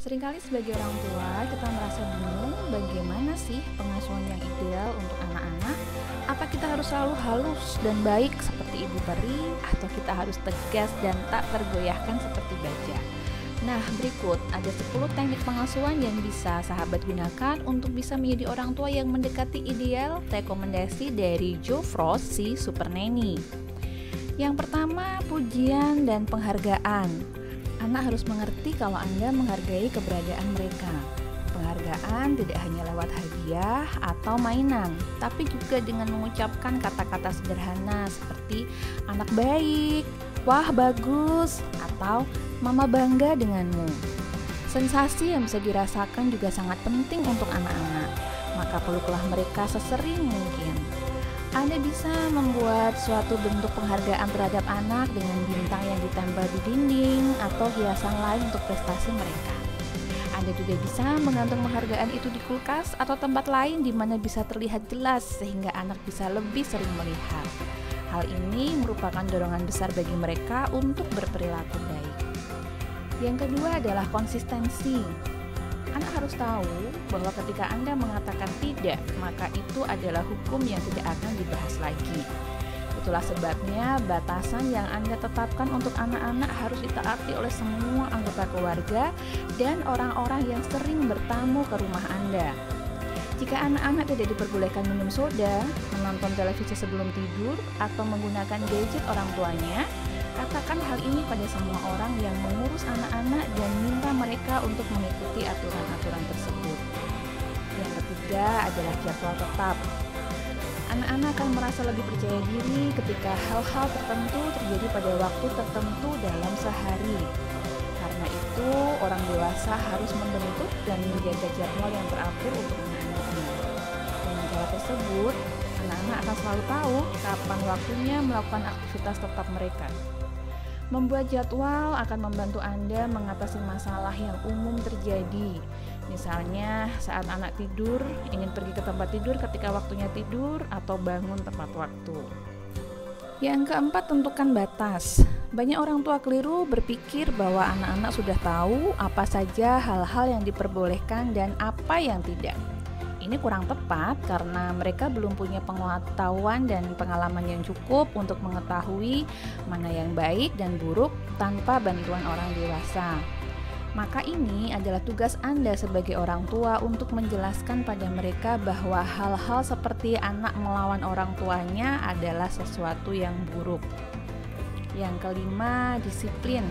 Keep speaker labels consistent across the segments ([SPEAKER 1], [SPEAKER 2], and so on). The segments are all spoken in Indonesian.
[SPEAKER 1] Seringkali sebagai orang tua, kita merasa bingung bagaimana sih pengasuhan yang ideal untuk anak-anak. Apa kita harus selalu halus dan baik seperti ibu peri, atau kita harus tegas dan tak tergoyahkan seperti baja? Nah, berikut ada 10 teknik pengasuhan yang bisa sahabat gunakan untuk bisa menjadi orang tua yang mendekati ideal, rekomendasi dari Joe Frost, si Super Nanny. Yang pertama, pujian dan penghargaan. Anak harus mengerti kalau Anda menghargai keberadaan mereka. Penghargaan tidak hanya lewat hadiah atau mainan, tapi juga dengan mengucapkan kata-kata sederhana seperti anak baik, wah bagus, atau mama bangga denganmu. Sensasi yang bisa dirasakan juga sangat penting untuk anak-anak, maka peluklah mereka sesering mungkin. Anda bisa membuat suatu bentuk penghargaan terhadap anak dengan bintang yang ditempel di dinding atau hiasan lain untuk prestasi mereka. Anda juga bisa menggantung penghargaan itu di kulkas atau tempat lain di mana bisa terlihat jelas sehingga anak bisa lebih sering melihat. Hal ini merupakan dorongan besar bagi mereka untuk berperilaku baik. Yang kedua adalah konsistensi. Anak harus tahu bahwa ketika Anda mengatakan tidak, maka itu adalah hukum yang tidak akan dibahas lagi. Itulah sebabnya batasan yang Anda tetapkan untuk anak-anak harus ditaati oleh semua anggota keluarga dan orang-orang yang sering bertamu ke rumah Anda. Jika anak-anak tidak diperbolehkan minum soda, menonton televisi sebelum tidur, atau menggunakan gadget orang tuanya, katakan hal ini pada semua orang yang mengurus anak-anak dan minta mereka untuk mengikuti aturan-aturan tersebut. Yang ketiga adalah jadwal tetap. Anak-anak akan merasa lebih percaya diri ketika hal-hal tertentu terjadi pada waktu tertentu dalam sehari. Karena itu, orang dewasa harus membentuk dan menjaga jadwal yang teratur untuk anak-anaknya. Dengan cara tersebut, anak-anak akan selalu tahu kapan waktunya melakukan aktivitas tetap mereka. Membuat jadwal akan membantu Anda mengatasi masalah yang umum terjadi. Misalnya saat anak tidur, ingin pergi ke tempat tidur ketika waktunya tidur, atau bangun tepat waktu. Yang keempat, tentukan batas. Banyak orang tua keliru berpikir bahwa anak-anak sudah tahu apa saja hal-hal yang diperbolehkan dan apa yang tidak. Ini kurang tepat karena mereka belum punya pengetahuan dan pengalaman yang cukup untuk mengetahui mana yang baik dan buruk tanpa bantuan orang dewasa. Maka ini adalah tugas Anda sebagai orang tua untuk menjelaskan pada mereka bahwa hal-hal seperti anak melawan orang tuanya adalah sesuatu yang buruk. Yang kelima, disiplin.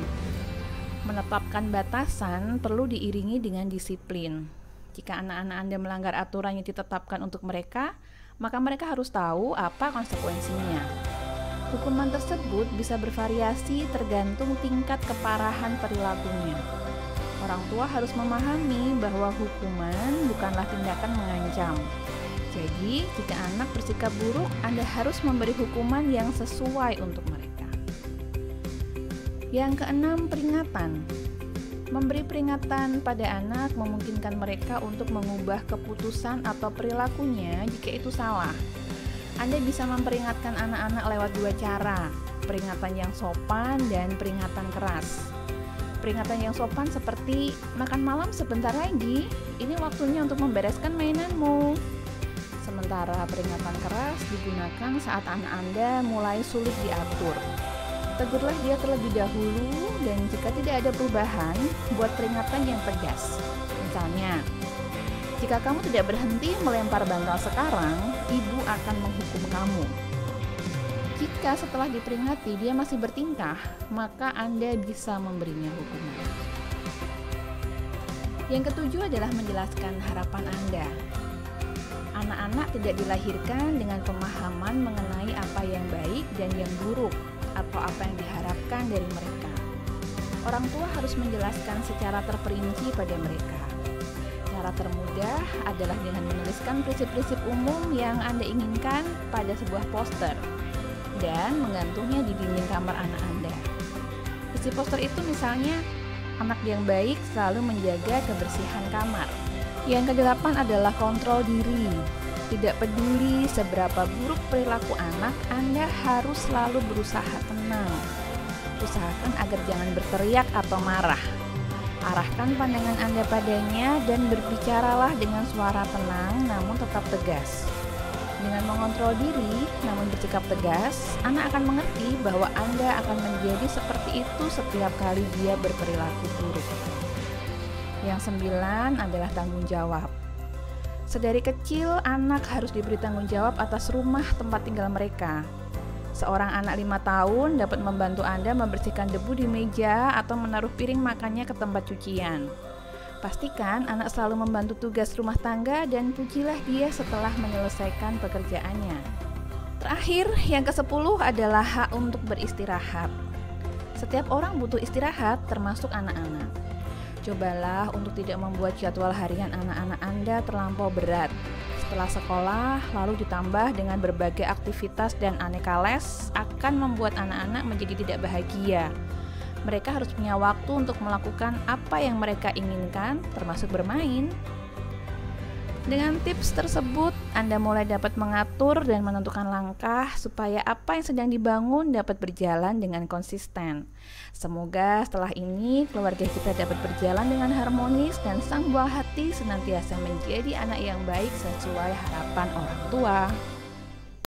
[SPEAKER 1] Menetapkan batasan perlu diiringi dengan disiplin. Jika anak-anak Anda melanggar aturan yang ditetapkan untuk mereka, maka mereka harus tahu apa konsekuensinya. Hukuman tersebut bisa bervariasi tergantung tingkat keparahan perilakunya. Orang tua harus memahami bahwa hukuman bukanlah tindakan mengancam. Jadi, jika anak bersikap buruk, Anda harus memberi hukuman yang sesuai untuk mereka. Yang keenam, peringatan. Memberi peringatan pada anak memungkinkan mereka untuk mengubah keputusan atau perilakunya jika itu salah. Anda bisa memperingatkan anak-anak lewat dua cara, peringatan yang sopan dan peringatan keras. Peringatan yang sopan seperti, makan malam sebentar lagi, ini waktunya untuk membereskan mainanmu. Sementara peringatan keras digunakan saat anak Anda mulai sulit diatur. Tegurlah dia terlebih dahulu, dan jika tidak ada perubahan, buat peringatan yang tegas. Misalnya, jika kamu tidak berhenti melempar bantal sekarang, ibu akan menghukum kamu. Jika setelah diperingati dia masih bertingkah, maka Anda bisa memberinya hukuman. Yang ketujuh adalah menjelaskan harapan Anda. Anak-anak tidak dilahirkan dengan pemahaman mengenai apa yang baik dan yang buruk, atau apa yang diharapkan dari mereka. Orang tua harus menjelaskan secara terperinci pada mereka. Cara termudah adalah dengan menuliskan prinsip-prinsip umum yang Anda inginkan pada sebuah poster dan menggantungnya di dinding kamar anak Anda. Isi poster itu misalnya, anak yang baik selalu menjaga kebersihan kamar. Yang kedelapan adalah kontrol diri. Tidak peduli seberapa buruk perilaku anak, Anda harus selalu berusaha tenang. Usahakan agar jangan berteriak atau marah. Arahkan pandangan Anda padanya dan berbicaralah dengan suara tenang namun tetap tegas. Dengan mengontrol diri namun bersikap tegas, anak akan mengerti bahwa Anda akan menjadi seperti itu setiap kali dia berperilaku buruk. Yang 9 adalah tanggung jawab. Sedari kecil, anak harus diberi tanggung jawab atas rumah tempat tinggal mereka. Seorang anak 5 tahun dapat membantu Anda membersihkan debu di meja atau menaruh piring makannya ke tempat cucian. Pastikan anak selalu membantu tugas rumah tangga dan pujilah dia setelah menyelesaikan pekerjaannya. Terakhir, yang ke-10 adalah hak untuk beristirahat. Setiap orang butuh istirahat, termasuk anak-anak. Cobalah untuk tidak membuat jadwal harian anak-anak Anda terlampau berat. Setelah sekolah, lalu ditambah dengan berbagai aktivitas dan aneka les akan membuat anak-anak menjadi tidak bahagia. Mereka harus punya waktu untuk melakukan apa yang mereka inginkan, termasuk bermain. Dengan tips tersebut, Anda mulai dapat mengatur dan menentukan langkah supaya apa yang sedang dibangun dapat berjalan dengan konsisten. Semoga setelah ini keluarga kita dapat berjalan dengan harmonis dan sang buah hati senantiasa menjadi anak yang baik sesuai harapan orang tua.